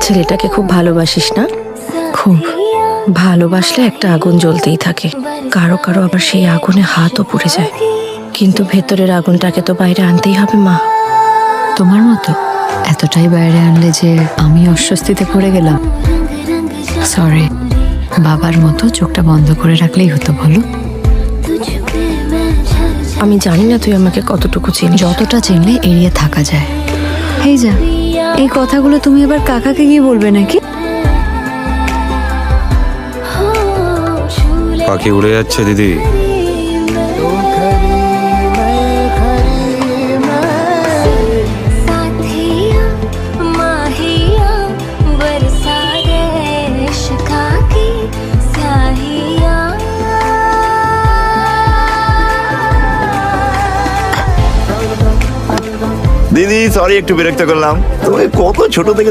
ছেলেটাকে খুব ভালোবাসিস না? খুব। ভালোবাসলে একটা আগুন জ্বলতেই থাকে, কারো কারো আবার সেই আগুনে হাতও পুড়ে যায়। কিন্তু ভেতরের আগুনটাকে তো বাইরে আনতেই হবে মা। তোমার মতো এতটাই বাইরে আনলে যে আমি অস্বস্তিতে পড়ে গেলাম। সরি, বাবার মতো চোখটা বন্ধ করে রাখলেই হতো, বলো? আমি জানি না তুই আমাকে কতটুকু চিনিস। যতটা চিনলে এড়িয়ে থাকা যায়। এই যা, এই কথাগুলো তুমি এবার কাকাকে গিয়ে বলবে নাকি? পাখি উড়ে যাচ্ছে দিদি। দিদি সরি একটু বিরক্ত করলাম, তুমি কত ছোট থেকে